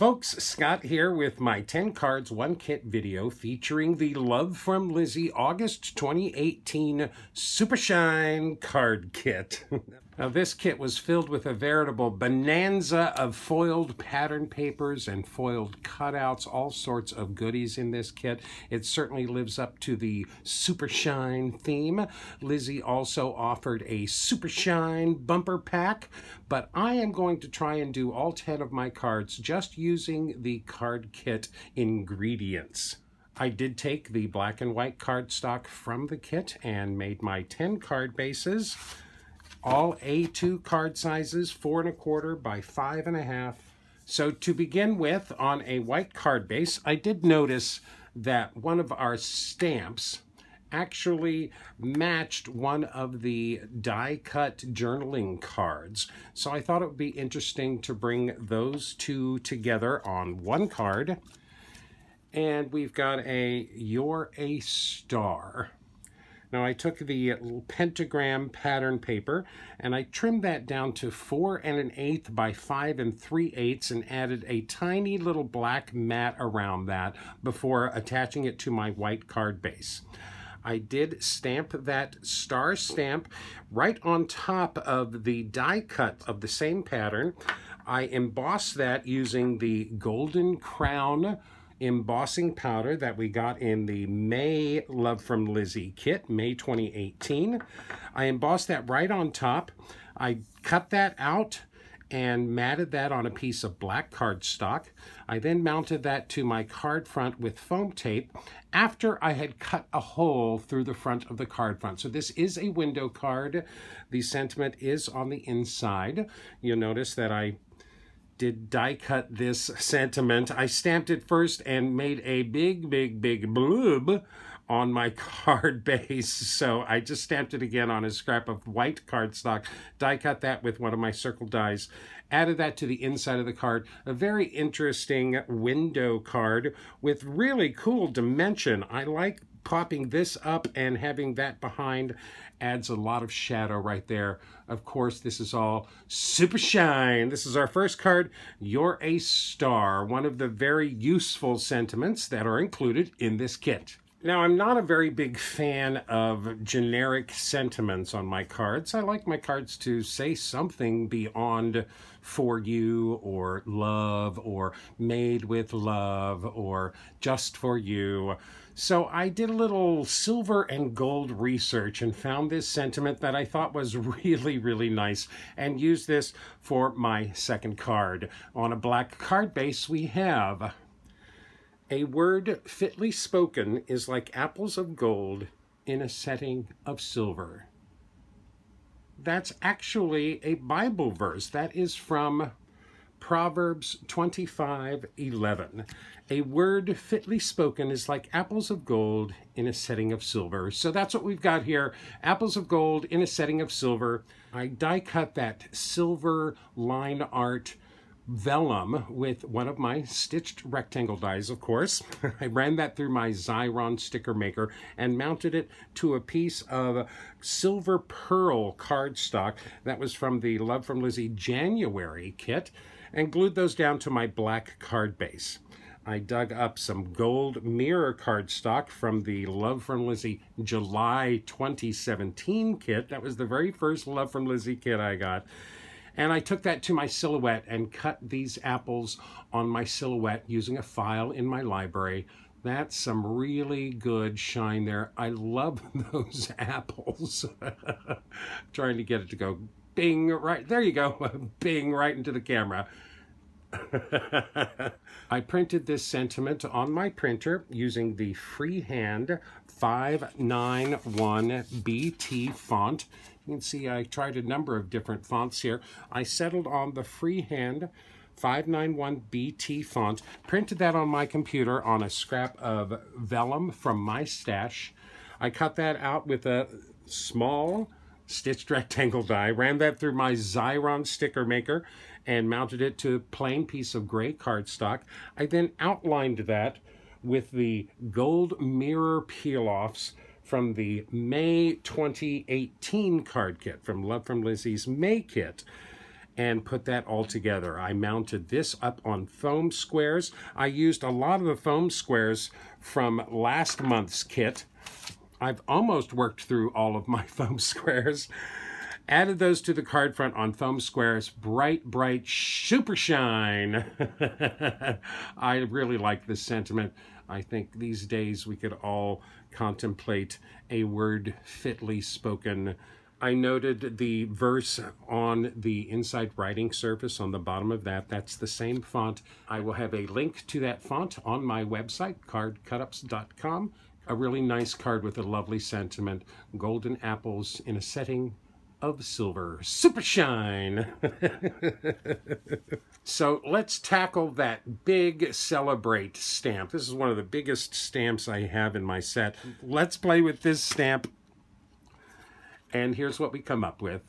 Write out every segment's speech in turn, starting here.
folks, Scott here with my 10 cards, 1 kit video featuring the Love from Lizi August 2018 Super Shine card kit. Now this kit was filled with a veritable bonanza of foiled pattern papers and foiled cutouts, all sorts of goodies in this kit. It certainly lives up to the Super Shine theme. Lizi also offered a Super Shine bumper pack, but I am going to try and do all 10 of my cards just using the card kit ingredients. I did take the black and white cardstock from the kit and made my 10 card bases. All A2 card sizes, 4 1/4 by 5 1/2. So to begin with, on a white card base, I did notice that one of our stamps actually matched one of the die-cut journaling cards. So I thought it would be interesting to bring those two together on one card. And we've got a You're a Star. Now I took the little pentagram pattern paper and I trimmed that down to 4 1/8 by 5 3/8 and added a tiny little black mat around that before attaching it to my white card base. I did stamp that star stamp right on top of the die cut of the same pattern. I embossed that using the Golden Crown embossing powder that we got in the May Love from Lizi kit, May 2018. I embossed that right on top. I cut that out and matted that on a piece of black cardstock. I then mounted that to my card front with foam tape after I had cut a hole through the front of the card front. So this is a window card. The sentiment is on the inside. You'll notice that I did die cut this sentiment. I stamped it first and made a big bloob on my card base. So I just stamped it again on a scrap of white cardstock, die cut that with one of my circle dies, added that to the inside of the card. A very interesting window card with really cool dimension. I like popping this up and having that behind adds a lot of shadow right there. Of course, this is all Super Shine. This is our first card, You're a Star, one of the very useful sentiments that are included in this kit. Now, I'm not a very big fan of generic sentiments on my cards. I like my cards to say something beyond for you or love or made with love or just for you. So I did a little silver and gold research and found this sentiment that I thought was really nice and used this for my second card. On a black card base, we have: a word fitly spoken is like apples of gold in a setting of silver. That's actually a Bible verse. That is from Proverbs 25:11. A word fitly spoken is like apples of gold in a setting of silver. So that's what we've got here. Apples of gold in a setting of silver. I die cut that silver line art vellum with one of my stitched rectangle dies, of course. I ran that through my Xyron sticker maker and mounted it to a piece of silver pearl cardstock that was from the Love from Lizi January kit and glued those down to my black card base. I dug up some gold mirror cardstock from the Love from Lizi July 2017 kit. That was the very first Love from Lizi kit I got. And I took that to my silhouette and cut these apples on my silhouette using a file in my library. That's some really good shine there. I love those apples. Trying to get it to go bing, right, there you go, bing, right into the camera. I printed this sentiment on my printer using the freehand 591 BT font. You can see I tried a number of different fonts here. I settled on the freehand 591 BT font, printed that on my computer on a scrap of vellum from my stash. I cut that out with a small stitched rectangle die, ran that through my Xyron sticker maker and mounted it to a plain piece of gray cardstock. I then outlined that with the gold mirror peel-offs from the May 2018 card kit, from Love from Lizi's May kit. and put that all together. I mounted this up on foam squares. I used a lot of the foam squares from last month's kit. I've almost worked through all of my foam squares. Added those to the card front on foam squares. Bright, bright, super shine. I really like this sentiment. I think these days we could all contemplate a word fitly spoken. I noted the verse on the inside writing surface on the bottom of that. That's the same font. I will have a link to that font on my website, cardcutups.com. A really nice card with a lovely sentiment. Golden apples in a setting of silver. Super shine! So let's tackle that big Celebrate stamp. This is one of the biggest stamps I have in my set. Let's play with this stamp. And here's what we come up with.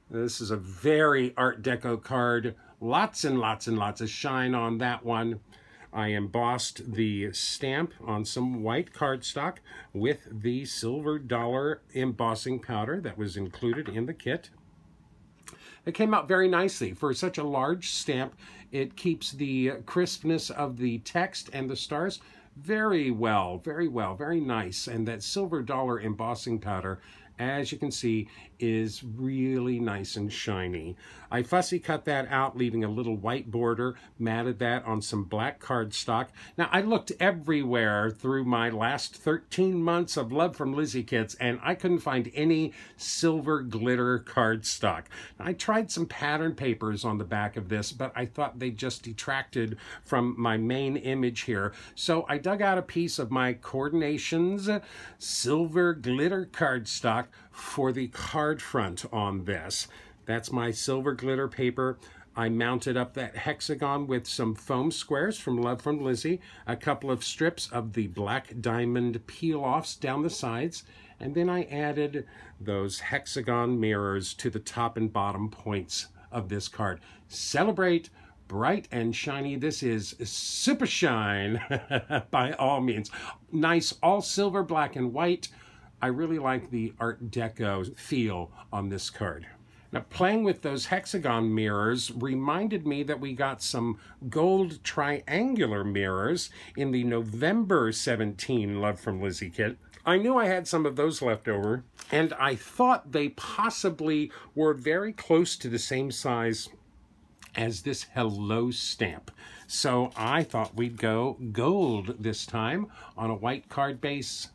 This is a very Art Deco card. Lots and lots and lots of shine on that one. I embossed the stamp on some white cardstock with the silver dollar embossing powder that was included in the kit. It came out very nicely. For such a large stamp, it keeps the crispness of the text and the stars very well, very nice. And that silver dollar embossing powder, as you can see, is really nice and shiny. I fussy cut that out, leaving a little white border, matted that on some black cardstock. Now, I looked everywhere through my last 13 months of Love from Lizi kits, and I couldn't find any silver glitter cardstock. I tried some pattern papers on the back of this, but I thought they just detracted from my main image here. So I dug out a piece of my Coordinations silver glitter cardstock for the card front on this. That's my silver glitter paper. I mounted up that hexagon with some foam squares from Love from Lizi, a couple of strips of the black diamond peel-offs down the sides, and then I added those hexagon mirrors to the top and bottom points of this card. Celebrate, bright and shiny. This is super shine by all means. Nice, all silver, black and white. I really like the Art Deco feel on this card. Now, playing with those hexagon mirrors reminded me that we got some gold triangular mirrors in the November 17 Love from Lizi kit. I knew I had some of those left over, and I thought they possibly were very close to the same size as this Hello stamp. So I thought we'd go gold this time on a white card base.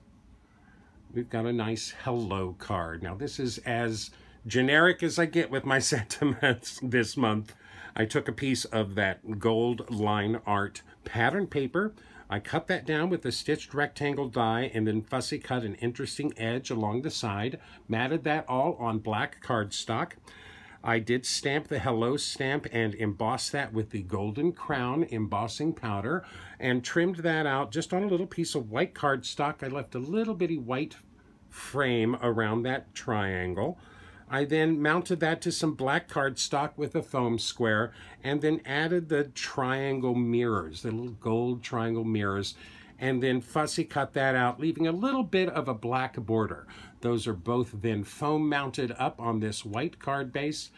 We've got a nice Hello card. Now, this is as generic as I get with my sentiments this month. I took a piece of that gold line art pattern paper. I cut that down with a stitched rectangle die and then fussy cut an interesting edge along the side. Matted that all on black cardstock. I did stamp the Hello stamp and emboss that with the Golden Crown embossing powder and trimmed that out just on a little piece of white cardstock. I left a little bitty white frame around that triangle. I then mounted that to some black cardstock with a foam square and then added the triangle mirrors, the little gold triangle mirrors, and then fussy cut that out, leaving a little bit of a black border. Those are both then foam mounted up on this white card base.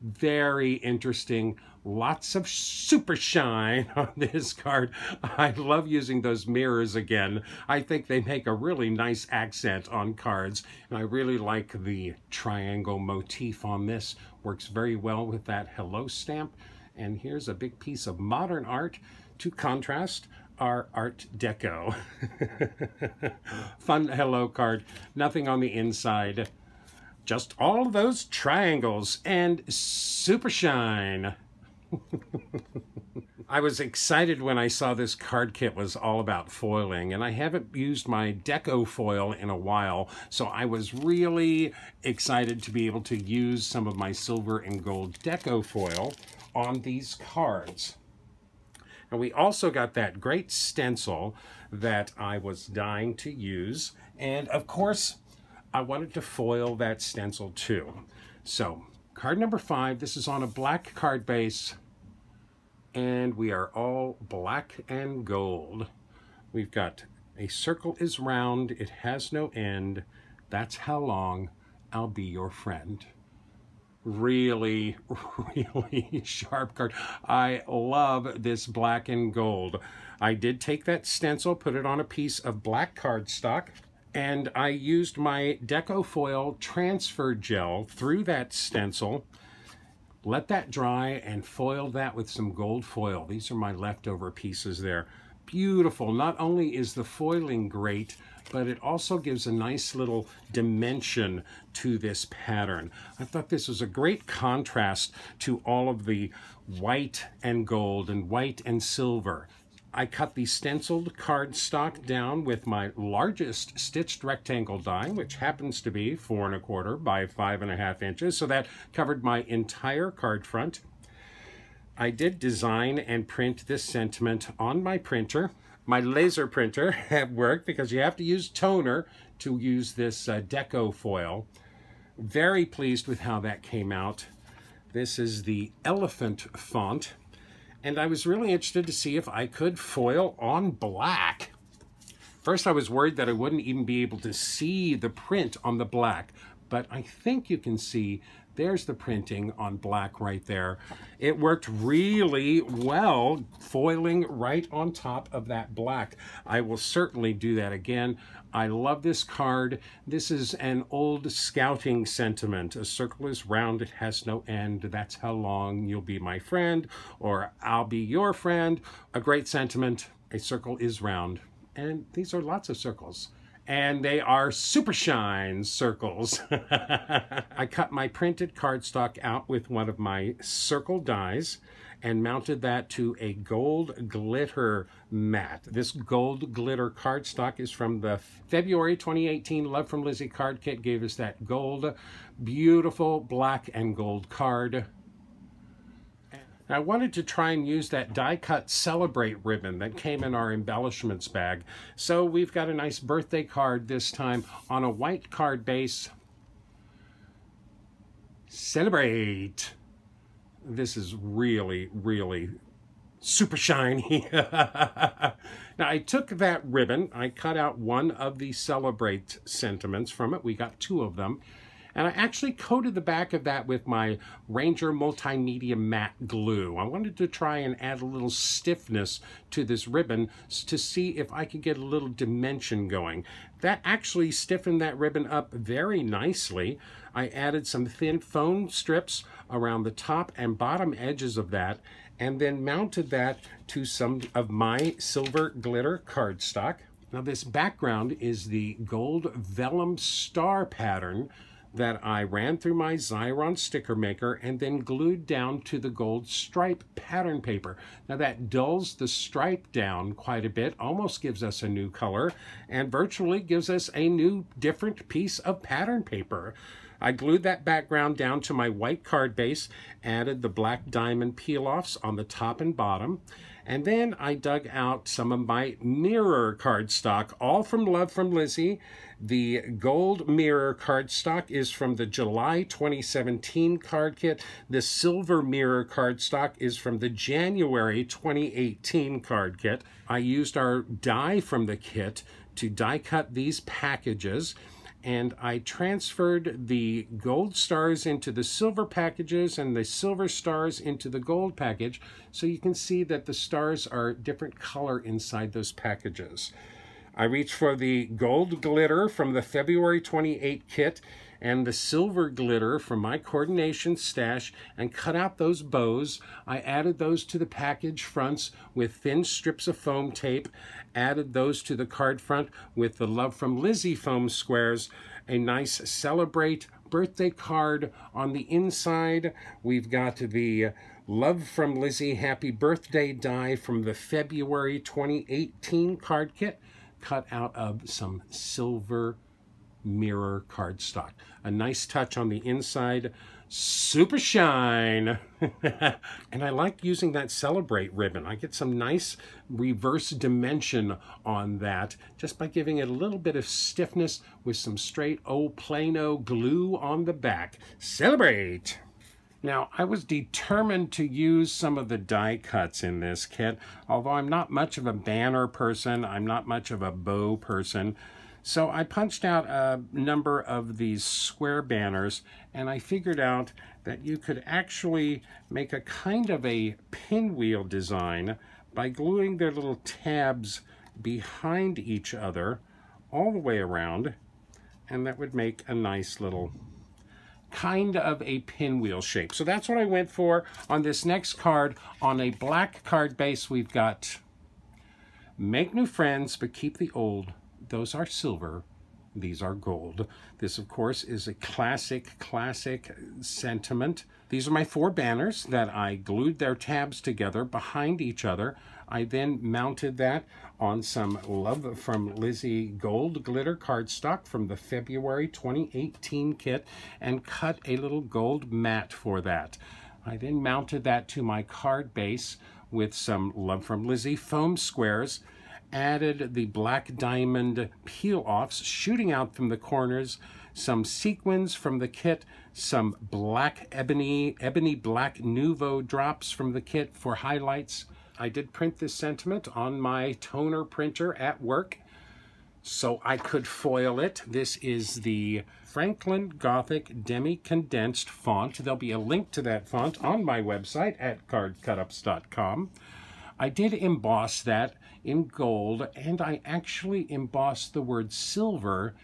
Very interesting. Lots of super shine on this card. I love using those mirrors again. I think they make a really nice accent on cards. And I really like the triangle motif on this. Works very well with that Hello stamp. And here's a big piece of modern art to contrast our Art Deco. Fun Hello card. Nothing on the inside. Just all those triangles and super shine. I was excited when I saw this card kit was all about foiling, and I haven't used my deco foil in a while, so I was really excited to be able to use some of my silver and gold deco foil on these cards. And we also got that great stencil that I was dying to use, and of course I wanted to foil that stencil too. So card number 5, this is on a black card base, and we are all black and gold. We've got a circle is round, it has no end, that's how long I'll be your friend. really, really sharp card. I love this black and gold. I did take that stencil, put it on a piece of black cardstock, and I used my Deco Foil transfer gel through that stencil, let that dry, and foiled that with some gold foil. These are my leftover pieces there. Beautiful. Not only is the foiling great, but it also gives a nice little dimension to this pattern. I thought this was a great contrast to all of the white and gold and white and silver. I cut the stenciled cardstock down with my largest stitched rectangle die, which happens to be 4 1/4 by 5 1/2 inches, so that covered my entire card front. I did design and print this sentiment on my printer. My laser printer at work, because you have to use toner to use this Deco Foil. Very pleased with how that came out. This is the elephant font. And I was really interested to see if I could foil on black. First, I was worried that I wouldn't even be able to see the print on the black, but I think you can see there's the printing on black right there. It worked really well, foiling right on top of that black. I will certainly do that again. I love this card. This is an old scouting sentiment. A circle is round, it has no end. That's how long you'll be my friend, or I'll be your friend. A great sentiment. A circle is round. And these are lots of circles. And they are super shine circles. I cut my printed cardstock out with one of my circle dies and mounted that to a gold glitter mat. This gold glitter cardstock is from the February 2018 Love from Lizi card kit. Gave us that gold, beautiful black and gold card. I wanted to try and use that die-cut Celebrate ribbon that came in our embellishments bag. So we've got a nice birthday card this time on a white card base. Celebrate! This is really, really super shiny. Now, I took that ribbon, I cut out one of the Celebrate sentiments from it. We got 2 of them. And I actually coated the back of that with my Ranger Multimedia Matte Glue. I wanted to try and add a little stiffness to this ribbon to see if I could get a little dimension going. That actually stiffened that ribbon up very nicely. I added some thin foam strips around the top and bottom edges of that, and then mounted that to some of my silver glitter cardstock. Now this background is the gold vellum star pattern that I ran through my Xyron sticker maker and then glued down to the gold stripe pattern paper. Now that dulls the stripe down quite a bit, almost gives us a new color, and virtually gives us a new different piece of pattern paper. I glued that background down to my white card base, added the black diamond peel-offs on the top and bottom, and then I dug out some of my mirror cardstock, all from Love from Lizi. The gold mirror cardstock is from the July 2017 card kit. The silver mirror cardstock is from the January 2018 card kit. I used our die from the kit to die cut these packages, and I transferred the gold stars into the silver packages and the silver stars into the gold package, so you can see that the stars are different color inside those packages. I reached for the gold glitter from the February 28 kit and the silver glitter from my coordination stash and cut out those bows. I added those to the package fronts with thin strips of foam tape, added those to the card front with the Love from Lizi foam squares, a nice Celebrate birthday card on the inside. We've got the Love from Lizi Happy Birthday die from the February 2018 card kit, cut out of some silver mirror cardstock. A nice touch on the inside. Super shine! And I like using that Celebrate ribbon. I get some nice reverse dimension on that just by giving it a little bit of stiffness with some straight old Plano glue on the back. Celebrate! Now, I was determined to use some of the die cuts in this kit, although I'm not much of a banner person, I'm not much of a bow person. So I punched out a number of these square banners, and I figured out that you could actually make a kind of a pinwheel design by gluing their little tabs behind each other all the way around, and that would make a nice little kind of a pinwheel shape. So that's what I went for on this next card. On a black card base, we've got make new friends, but keep the old. Those are silver, these are gold. This, of course, is a classic sentiment. These are my 4 banners that I glued their tabs together behind each other. I then mounted that on some Love from Lizi gold glitter cardstock from the February 2018 kit and cut a little gold mat for that. I then mounted that to my card base with some Love from Lizi foam squares, added the black diamond peel-offs shooting out from the corners, some sequins from the kit, some black ebony black Nouveau drops from the kit for highlights. I did print this sentiment on my toner printer at work so I could foil it. This is the Franklin Gothic demi-condensed font. There'll be a link to that font on my website at cardcutups.com. I did emboss that in gold, and I actually embossed the word silver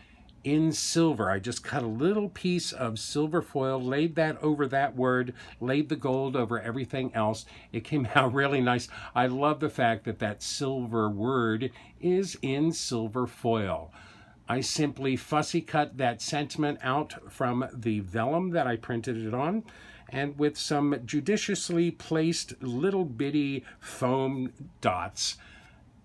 in silver. I just cut a little piece of silver foil, laid that over that word, laid the gold over everything else. It came out really nice. I love the fact that that silver word is in silver foil. I simply fussy cut that sentiment out from the vellum that I printed it on, and with some judiciously placed little bitty foam dots,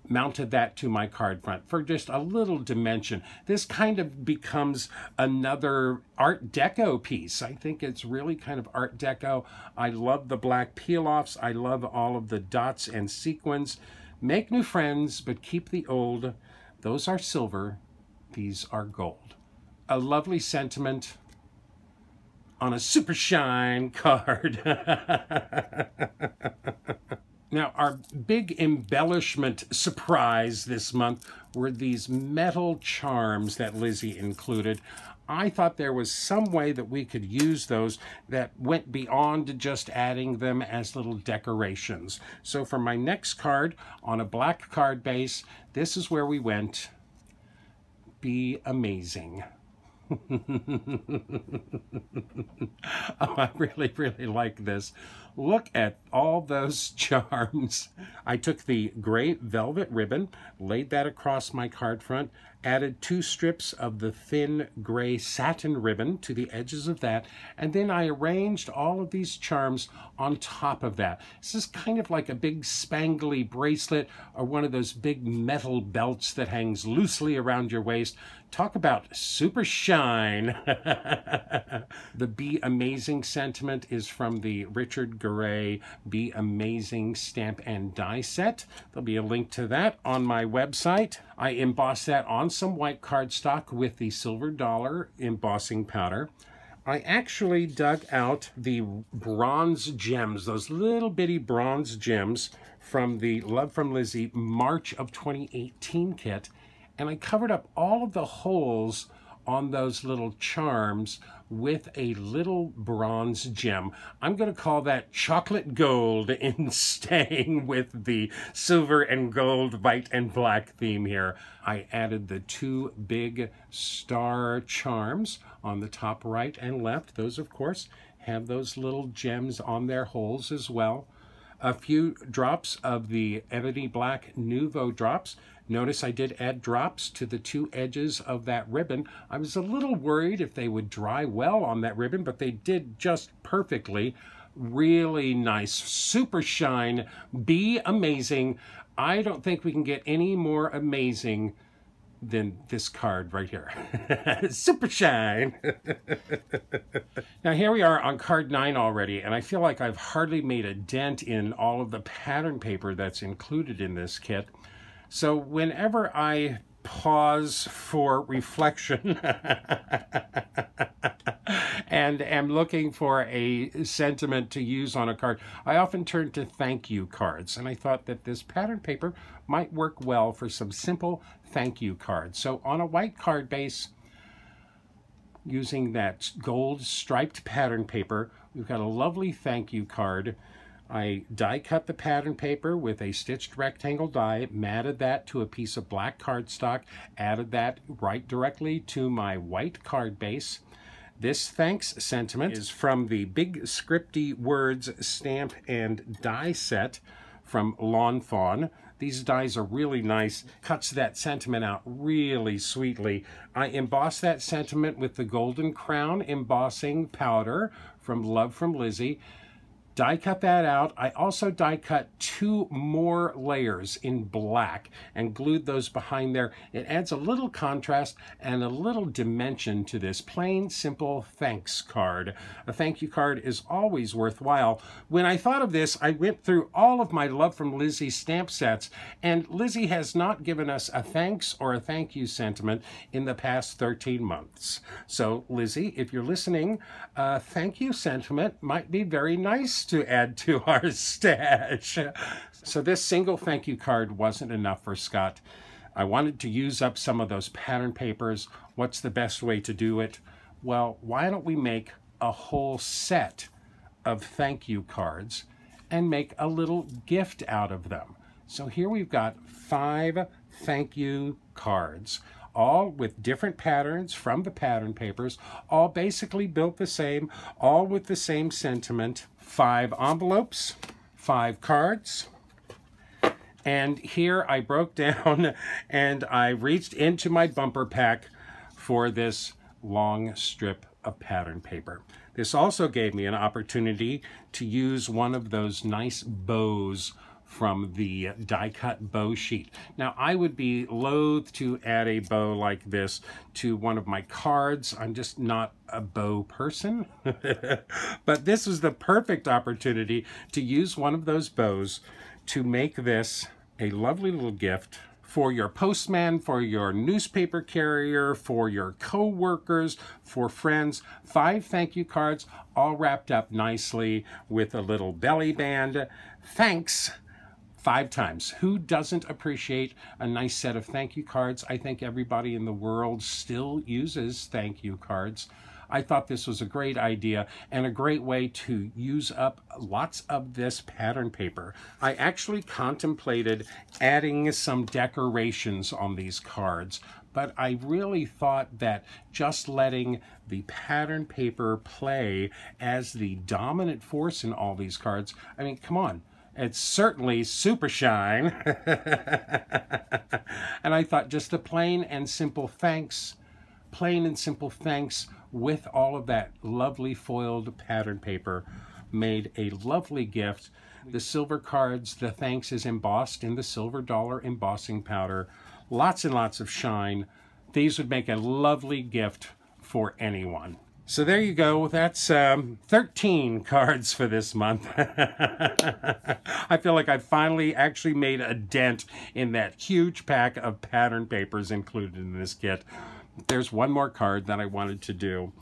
mounted that to my card front for just a little dimension. This kind of becomes another Art Deco piece. I think it's really kind of Art Deco. I love the black peel-offs. I love all of the dots and sequins. Make new friends, but keep the old. Those are silver. These are gold. A lovely sentiment on a super shine card. Now, our big embellishment surprise this month were these metal charms that Lizi included. I thought there was some way that we could use those that went beyond just adding them as little decorations. So for my next card on a black card base, this is where we went. Be amazing. Oh, I really like this. Look at all those charms. I took the gray velvet ribbon, laid that across my card front, added 2 strips of the thin gray satin ribbon to the edges of that, and then I arranged all of these charms on top of that. This is kind of like a big spangly bracelet or one of those big metal belts that hangs loosely around your waist. Talk about super shine. The Be Amazing sentiment is from the Richard Garay Be Amazing stamp and die set. There'll be a link to that on my website. I embossed that on some white cardstock with the silver dollar embossing powder. I actually dug out the bronze gems, those little bitty bronze gems from the Love from Lizi March of 2018 kit, and I covered up all of the holes on those little charms with a little bronze gem. I'm going to call that chocolate gold in staying with the silver and gold, white and black theme here. I added the 2 big star charms on the top right and left. Those, of course, have those little gems on their holes as well. A few drops of the ebony black Nouveau drops. Notice I did add drops to the 2 edges of that ribbon. I was a little worried if they would dry well on that ribbon, but they did just perfectly. Really nice. Super shine. Be amazing. I don't think we can get any more amazing than this card right here. Super shine. Now here we are on card 9 already, and I feel like I've hardly made a dent in all of the pattern paper that's included in this kit. So whenever I pause for reflection and am looking for a sentiment to use on a card, I often turn to thank you cards. And I thought that this pattern paper might work well for some simple thank you cards. So on a white card base, using that gold striped pattern paper, we've got a lovely thank you card. I die cut the pattern paper with a stitched rectangle die, matted that to a piece of black cardstock, added that right directly to my white card base. This thanks sentiment is from the Big Scripty Words stamp and die set from Lawn Fawn. These dies are really nice, cuts that sentiment out really sweetly. I embossed that sentiment with the Golden Crown embossing powder from Love from Lizi. Die cut that out. I also die cut 2 more layers in black and glued those behind there. It adds a little contrast and a little dimension to this plain, simple thanks card. A thank you card is always worthwhile. When I thought of this, I went through all of my Love from Lizi stamp sets, and Lizi has not given us a thanks or a thank you sentiment in the past 13 months. So Lizi, if you're listening, a thank you sentiment might be very nice to add to our stash. So this single thank you card wasn't enough for Scott. I wanted to use up some of those pattern papers. What's the best way to do it? Well, why don't we make a whole set of thank you cards and make a little gift out of them? So here we've got 5 thank you cards, all with different patterns from the pattern papers, all basically built the same, all with the same sentiment. 5 envelopes, 5 cards, and here I broke down and I reached into my bumper pack for this long strip of pattern paper. This also gave me an opportunity to use one of those nice bows from the die cut bow sheet. Now I would be loath to add a bow like this to one of my cards. I'm just not a bow person. But this was the perfect opportunity to use one of those bows to make this a lovely little gift for your postman, for your newspaper carrier, for your co-workers, for friends. 5 thank you cards all wrapped up nicely with a little belly band. Thanks 5 times. Who doesn't appreciate a nice set of thank you cards? I think everybody in the world still uses thank you cards. I thought this was a great idea and a great way to use up lots of this pattern paper. I actually contemplated adding some decorations on these cards, but I really thought that just letting the pattern paper play as the dominant force in all these cards, I mean, come on. It's certainly super shine. And I thought just a plain and simple thanks with all of that lovely foiled pattern paper made a lovely gift. The silver cards, the thanks is embossed in the silver dollar embossing powder. Lots and lots of shine. These would make a lovely gift for anyone. So there you go. That's 13 cards for this month. I feel like I finally actually made a dent in that huge pack of pattern papers included in this kit. There's one more card that I wanted to do.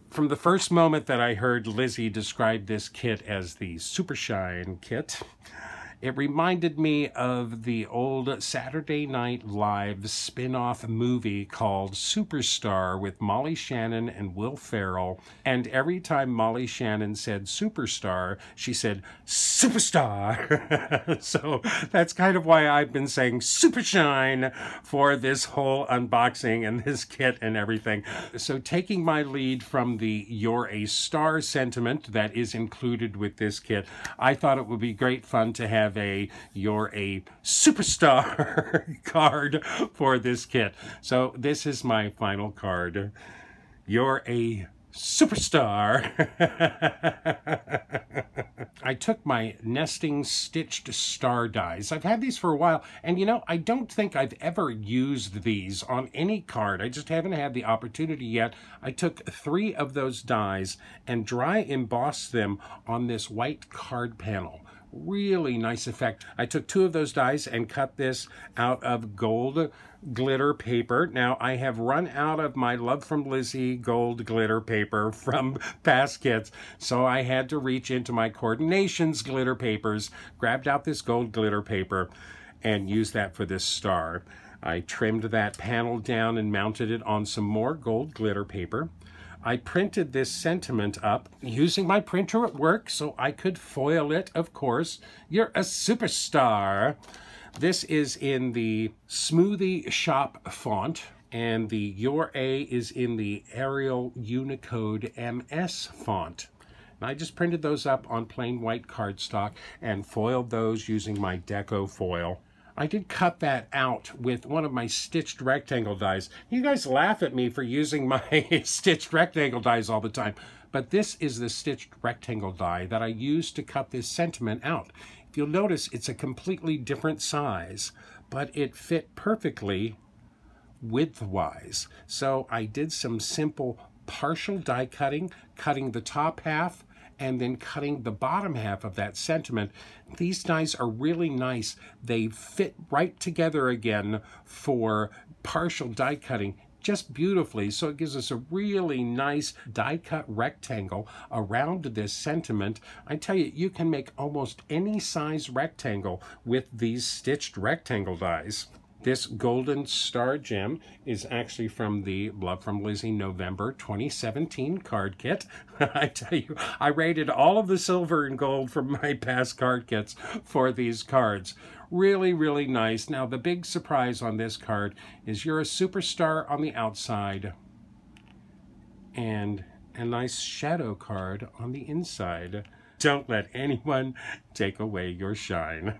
From the first moment that I heard Lizi describe this kit as the Super Shine kit, it reminded me of the old Saturday Night Live spin-off movie called Superstar with Molly Shannon and Will Ferrell. And every time Molly Shannon said Superstar, she said Superstar. So that's kind of why I've been saying Super Shine for this whole unboxing and this kit and everything. So taking my lead from the You're a Star sentiment that is included with this kit, I thought it would be great fun to have a You're a Superstar card for this kit. So this is my final card. You're a Superstar. I took my nesting stitched star dies. I've had these for a while, and you know, I don't think I've ever used these on any card. I just haven't had the opportunity yet. I took 3 of those dies and dry embossed them on this white card panel. Really nice effect. I took 2 of those dies and cut this out of gold glitter paper. Now, I have run out of my Love from Lizi gold glitter paper from past kits, so I had to reach into my Coordinations glitter papers, grabbed out this gold glitter paper, and used that for this star. I trimmed that panel down and mounted it on some more gold glitter paper. I printed this sentiment up using my printer at work so I could foil it, of course. You're a superstar. This is in the Smoothie Shop font, and the Your A is in the Arial Unicode MS font. And I just printed those up on plain white cardstock and foiled those using my Deco foil. I did cut that out with one of my stitched rectangle dies. You guys laugh at me for using my stitched rectangle dies all the time, but this is the stitched rectangle die that I used to cut this sentiment out. If you'll notice, it's a completely different size, but it fit perfectly width-wise. So I did some simple partial die cutting, cutting the top half, and then cutting the bottom half of that sentiment. These dies are really nice. They fit right together again for partial die cutting just beautifully. So it gives us a really nice die cut rectangle around this sentiment. I tell you, you can make almost any size rectangle with these stitched rectangle dies. This Golden Star Gem is actually from the Love from Lizi November 2017 card kit. I tell you, I rated all of the silver and gold from my past card kits for these cards. Really, really nice. Now, the big surprise on this card is you're a superstar on the outside and a nice shadow card on the inside. Don't let anyone take away your shine.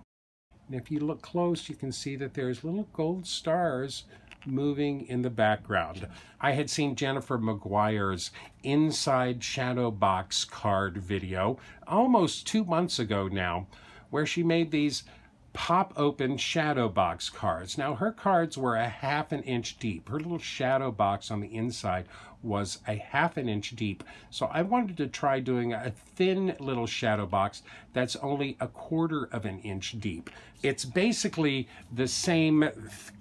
And if you look close, you can see that there's little gold stars moving in the background. I had seen Jennifer McGuire's Inside Shadow Box card video almost 2 months ago now, where she made these pop-open shadow box cards. Now, her cards were a 1/2 inch deep. Her little shadow box on the inside was a 1/2 inch deep. So I wanted to try doing a thin little shadow box that's only 1/4 inch deep. It's basically the same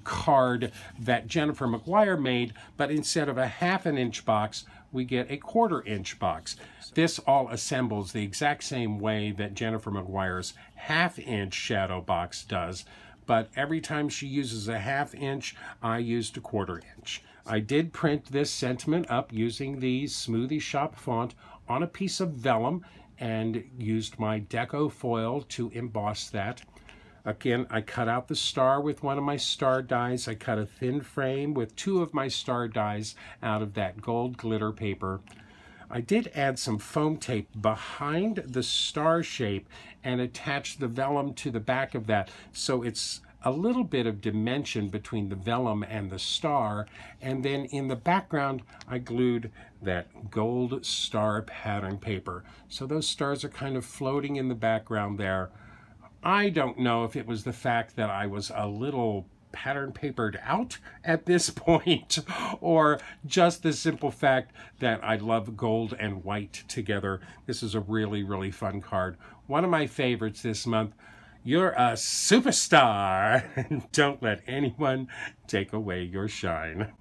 card that Jennifer McGuire made, but instead of a 1/2 inch box, we get a 1/4 inch box. This all assembles the exact same way that Jennifer McGuire's 1/2 inch shadow box does, but every time she uses a 1/2 inch, I used a 1/4 inch. I did print this sentiment up using the Smoothie Shop font on a piece of vellum and used my Deco foil to emboss that. Again, I cut out the star with one of my star dies. I cut a thin frame with 2 of my star dies out of that gold glitter paper. I did add some foam tape behind the star shape and attach the vellum to the back of that, so it's a little bit of dimension between the vellum and the star. And then in the background, I glued that gold star pattern paper. So those stars are kind of floating in the background there. I don't know if it was the fact that I was a little pattern papered out at this point, or just the simple fact that I love gold and white together. This is a really, really fun card. One of my favorites this month. You're a superstar. Don't let anyone take away your shine.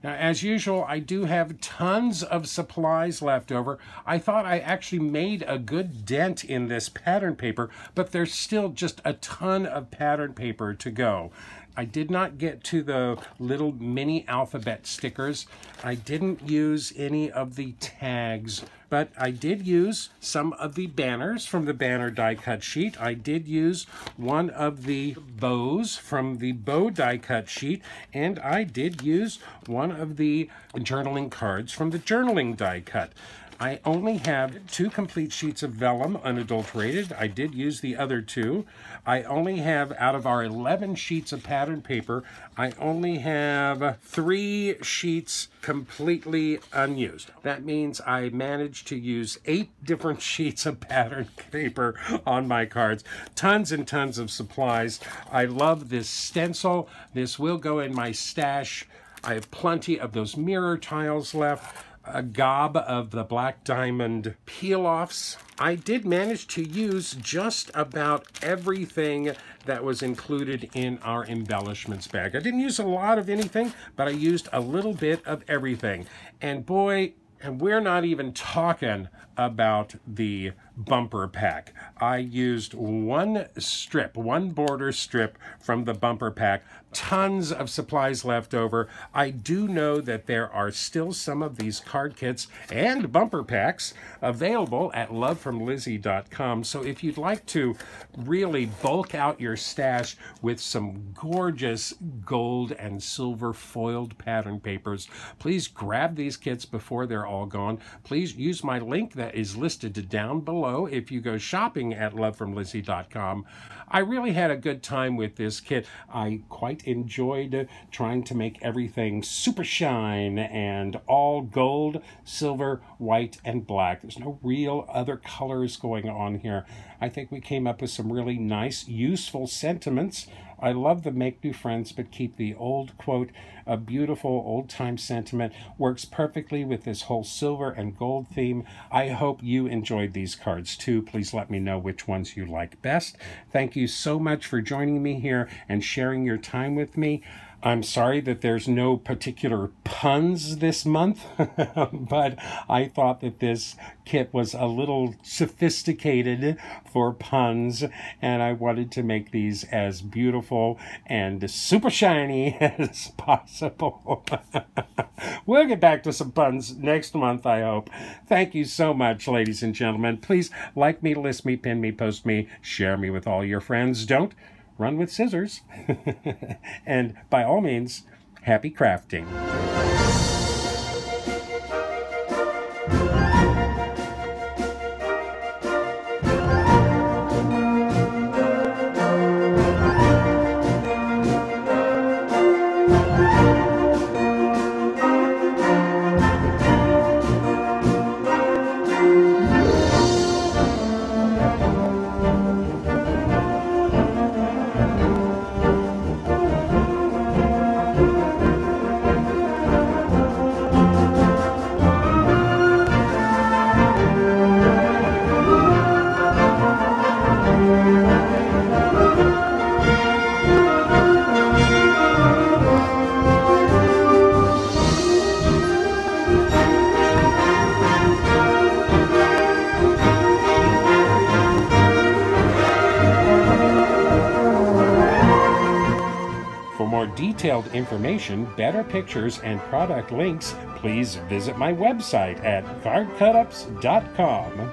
Now, as usual, I do have tons of supplies left over. I thought I actually made a good dent in this pattern paper, but there's still just a ton of pattern paper to go. I did not get to the little mini alphabet stickers. I didn't use any of the tags, but I did use some of the banners from the banner die cut sheet. I did use one of the bows from the bow die cut sheet, and I did use one of the journaling cards from the journaling die cut. I only have 2 complete sheets of vellum, unadulterated. I did use the other 2. I only have, out of our 11 sheets of pattern paper, I only have 3 sheets completely unused. That means I managed to use 8 different sheets of pattern paper on my cards. Tons and tons of supplies. I love this stencil. This will go in my stash. I have plenty of those mirror tiles left. A gob of the black diamond peel-offs. I did manage to use just about everything that was included in our embellishments bag. I didn't use a lot of anything, but I used a little bit of everything. And boy, and we're not even talking about the bumper pack. I used one border strip from the bumper pack, tons of supplies left over. I do know that there are still some of these card kits and bumper packs available at lovefromlizi.com. So if you'd like to really bulk out your stash with some gorgeous gold and silver foiled pattern papers, please grab these kits before they're all gone. Please use my link that is listed down below if you go shopping at lovefromlizi.com. I really had a good time with this kit. I quite enjoyed trying to make everything super shine and all gold, silver, white, and black. There's no real other colors going on here. I think we came up with some really nice, useful sentiments. I love the make new friends but keep the old quote. A beautiful old-time sentiment works perfectly with this whole silver and gold theme. I hope you enjoyed these cards too. Please let me know which ones you like best. Thank you so much for joining me here and sharing your time with me. I'm sorry that there's no particular puns this month, but I thought that this kit was a little sophisticated for puns, and I wanted to make these as beautiful and super shiny as possible. We'll get back to some puns next month, I hope. Thank you so much, ladies and gentlemen. Please like me, list me, pin me, post me, share me with all your friends. Don't run with scissors. And by all means, happy crafting. For more detailed information, better pictures, and product links, please visit my website at cardcutups.com.